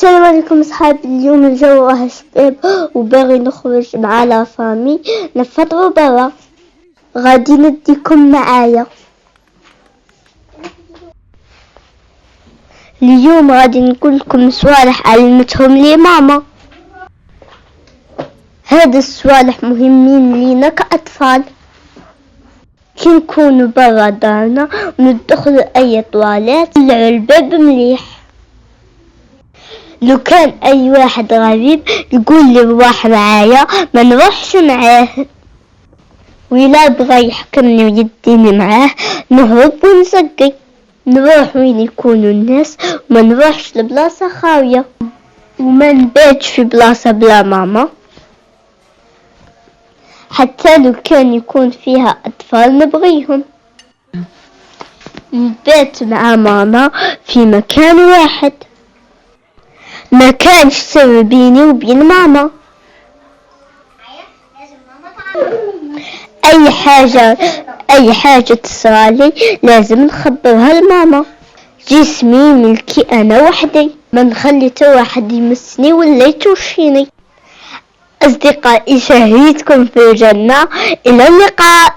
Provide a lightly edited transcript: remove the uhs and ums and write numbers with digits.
السلام عليكم صحابي. اليوم الجو راه شباب وباغي نخرج مع لا فامي نفطروا برا. غادي نديكم معايا. اليوم غادي نقول لكم صوالح علمتهم لي ماما. هاد الصوالح مهمين لينا كأطفال. كي نكونوا برا دارنا وندخلوا اي طواليت نلعوا الباب مليح. لو كان اي واحد غريب يقول لي روح معايا ما نروحش معاه، وإلا بغى يحكمني ويديني معاه نهرب ونسقي، نروح وين يكونوا الناس وما نروحش لبلاصة خاوية، وما نباتش في بلاصة بلا ماما. حتى لو كان يكون فيها أطفال نبغيهم. نبات مع ماما في مكان واحد، ما كانش سر بيني وبين ماما. اي حاجة تصرالي لازم نخبرها لماما. جسمي ملكي انا وحدي، ما نخلي تا واحد يمسني ولا يتوشيني. اصدقائي شهيتكم في الجنة، الى اللقاء.